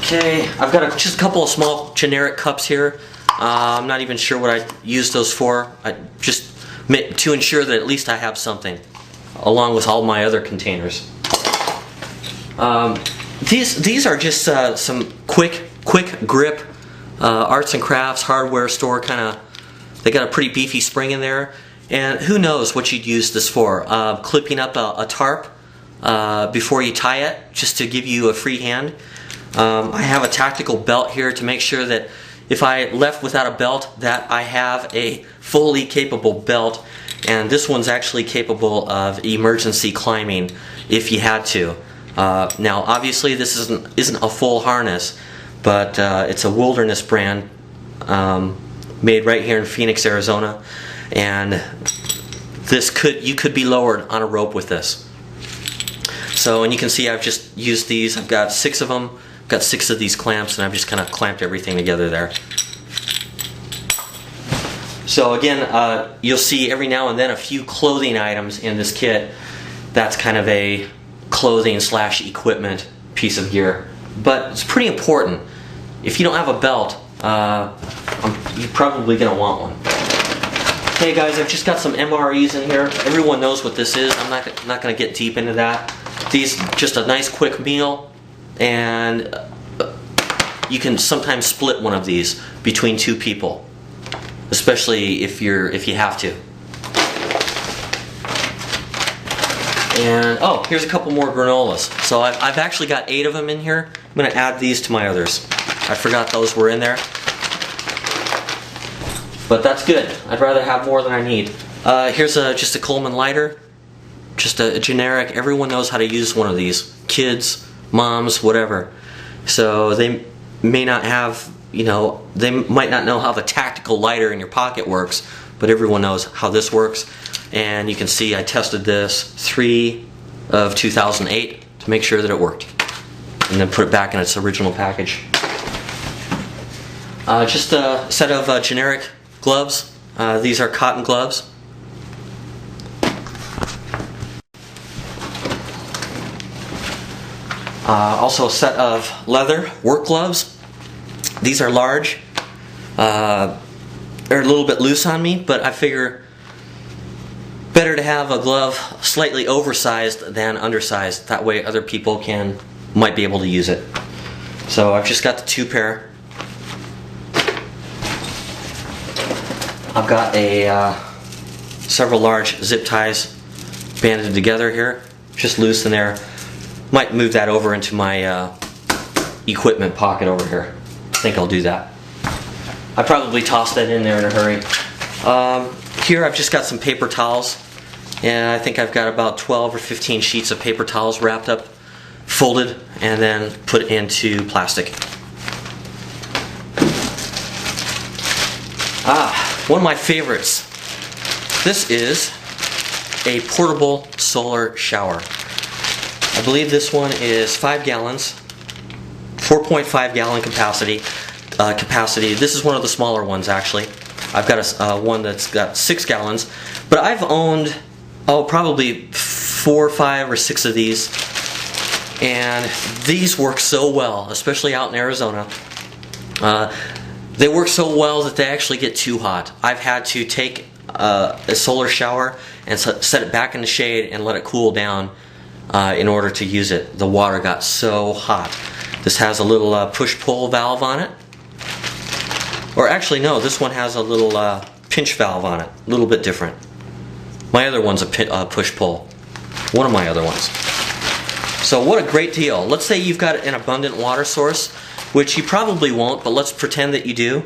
Okay, I've got just a couple of small generic cups here. I'm not even sure what I use those for. Just to ensure that at least I have something, along with all my other containers. These are just some quick grip arts and crafts hardware store kind of. They got a pretty beefy spring in there, and who knows what you'd use this for? Clipping up a tarp before you tie it, just to give you a free hand. I have a tactical belt here to make sure that if I left without a belt, that I have a fully capable belt, and this one's actually capable of emergency climbing if you had to. Now, obviously, this isn't a full harness, but it's a Wilderness brand made right here in Phoenix, Arizona, and you could be lowered on a rope with this. So, and you can see I've just used these. I've got 6 of them. I've got 6 of these clamps, and I've just kind of clamped everything together there. So again, you'll see every now and then a few clothing items in this kit. That's kind of a clothing / equipment piece of gear, but it's pretty important. If you don't have a belt, you're probably going to want one. Hey guys, I've just got some MREs in here. Everyone knows what this is. I'm not going to get deep into that. These just a nice quick meal, and you can sometimes split one of these between 2 people, especially if you have to. And oh, here's a couple more granolas. So I've actually got 8 of them in here. I'm going to add these to my others. I forgot those were in there, but that's good. I'd rather have more than I need. Here's just a Coleman lighter, just a generic. Everyone knows how to use one of these. Kids, moms, whatever. So they may not have, they might not know how the tactical lighter in your pocket works, but everyone knows how this works. And you can see I tested this 3 of 2008 to make sure that it worked, and then put it back in its original package. Just a set of generic gloves. These are cotton gloves. Also a set of leather work gloves. These are large. They're a little bit loose on me, but I figure better to have a glove slightly oversized than undersized. That way other people might be able to use it. So I've just got the 2 pair. I've got several large zip ties banded together here, just loose in there. Might move that over into my equipment pocket over here. I think I'll do that. I probably tossed that in there in a hurry. Here I've just got some paper towels, and I think I've got about 12 or 15 sheets of paper towels wrapped up, folded, and then put into plastic. One of my favorites. This is a portable solar shower. I believe this one is 5 gallons, 4.5 gallon capacity. This is one of the smaller ones, actually. I've got one that's got 6 gallons, but I've owned probably 4, 5, or 6 of these, and these work so well, especially out in Arizona. They work so well that they actually get too hot. I've had to take a solar shower and set it back in the shade and let it cool down in order to use it. The water got so hot. This has a little push-pull valve on it. Or actually, no, this one has a little pinch valve on it. A little bit different. My other one's a push-pull. One of my other ones. So what a great deal. Let's say you've got an abundant water source, which you probably won't, but let's pretend that you do.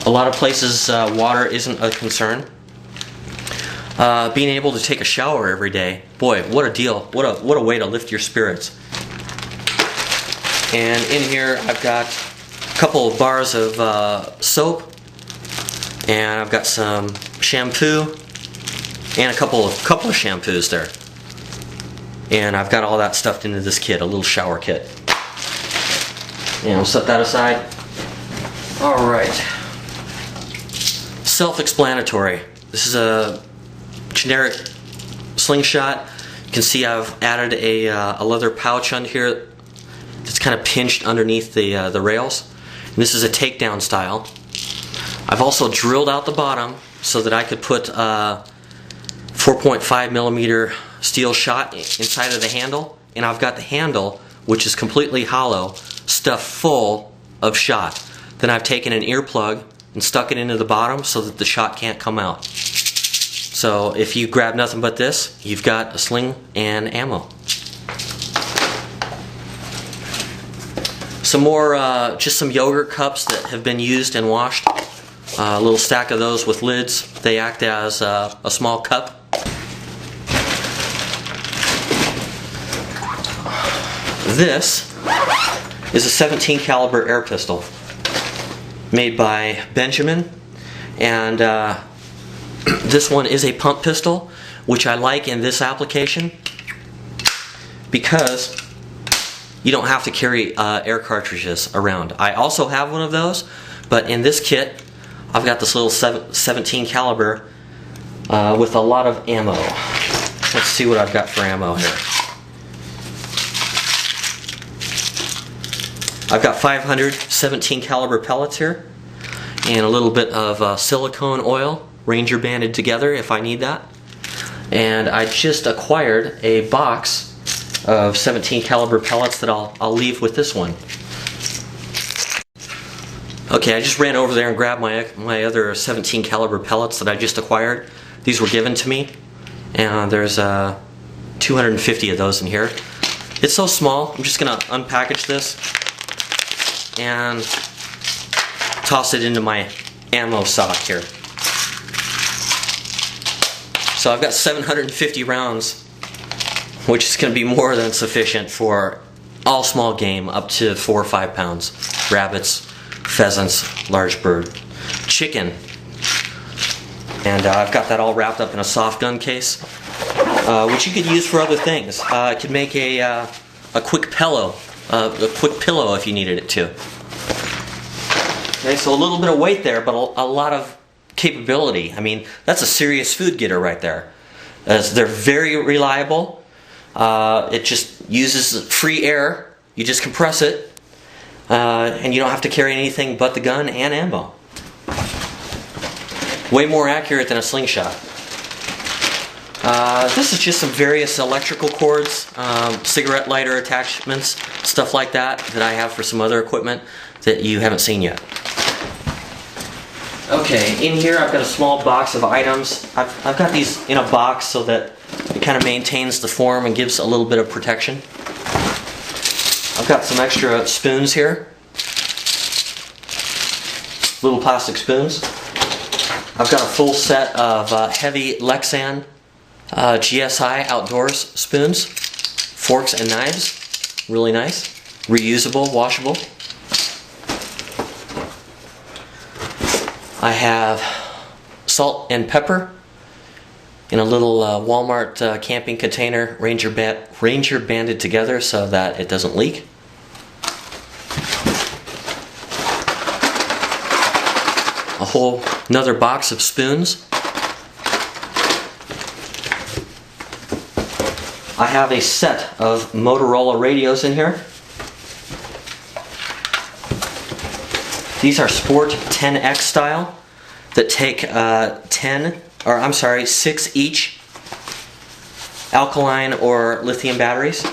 A lot of places water isn't a concern. Being able to take a shower every day, boy, what a deal. What a way to lift your spirits. And in here I've got a couple of bars of soap, and I've got some shampoo, and a couple of shampoos there. And I've got all that stuffed into this kit, a little shower kit. And we'll set that aside. Alright. Self-explanatory. This is a generic slingshot. You can see I've added a leather pouch under here. It's kind of pinched underneath the rails. And this is a takedown style. I've also drilled out the bottom so that I could put 4.5 millimeter steel shot inside of the handle, and I've got the handle, which is completely hollow, stuffed full of shot. Then I've taken an earplug and stuck it into the bottom so that the shot can't come out. So if you grab nothing but this, you've got a sling and ammo. Some more, just some yogurt cups that have been used and washed. A little stack of those with lids. They act as a small cup. This is a 17 caliber air pistol made by Benjamin, and this one is a pump pistol, which I like in this application because you don't have to carry air cartridges around. I also have one of those, but in this kit I've got this little 17 caliber with a lot of ammo. Let's see what I've got for ammo here. I've got 500 17 caliber pellets here, and a little bit of silicone oil, Ranger banded together if I need that. And I just acquired a box of 17 caliber pellets that I'll leave with this one. Okay, I just ran over there and grabbed my other 17 caliber pellets that I just acquired. These were given to me, and there's 250 of those in here. It's so small, I'm just gonna unpackage this and toss it into my ammo sock here. So I've got 750 rounds, which is going to be more than sufficient for all small game up to 4 or 5 pounds. Rabbits, pheasants, large bird, chicken. And I've got that all wrapped up in a soft gun case, which you could use for other things. It could make a quick pillow. A quick pillow if you needed it to. Okay, so a little bit of weight there, but a lot of capability. I mean, that's a serious food getter right there. As they're very reliable. It just uses free air. You just compress it, and you don't have to carry anything but the gun and ammo. Way more accurate than a slingshot. This is just some various electrical cords, cigarette lighter attachments, stuff like that I have for some other equipment that you haven't seen yet. Okay, in here I've got a small box of items. I've got these in a box so that it kind of maintains the form and gives a little bit of protection. I've got some extra spoons here. Little plastic spoons. I've got a full set of heavy Lexan GSI outdoors spoons, forks and knives, really nice, reusable, washable. I have salt and pepper in a little Walmart camping container, Ranger banded together so that it doesn't leak. A whole another box of spoons. I have a set of Motorola radios in here. These are Sport 10X style that take 6 each alkaline or lithium batteries.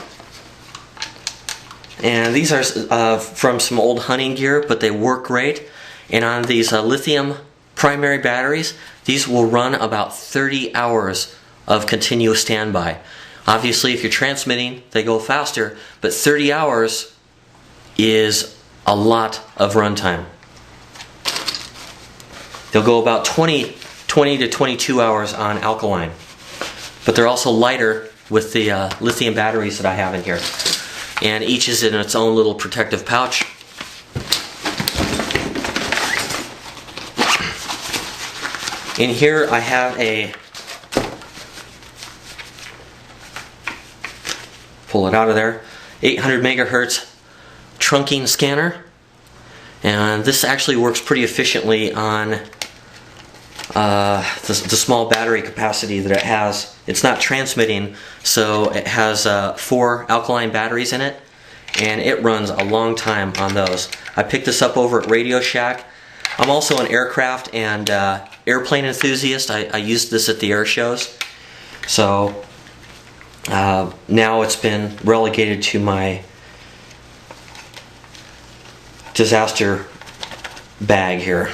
And these are from some old hunting gear, but they work great. And on these lithium primary batteries, these will run about 30 hours of continuous standby. Obviously, if you're transmitting, they go faster, but 30 hours is a lot of runtime. They'll go about 20 to 22 hours on alkaline, but they're also lighter with the lithium batteries that I have in here. And each is in its own little protective pouch. In here I have a, pull it out of there, 800 megahertz trunking scanner, and this actually works pretty efficiently on the small battery capacity that it has. It's not transmitting, so it has 4 alkaline batteries in it, and it runs a long time on those. I picked this up over at Radio Shack. I'm also an aircraft and airplane enthusiast. I used this at the air shows. So now it's been relegated to my disaster bag here.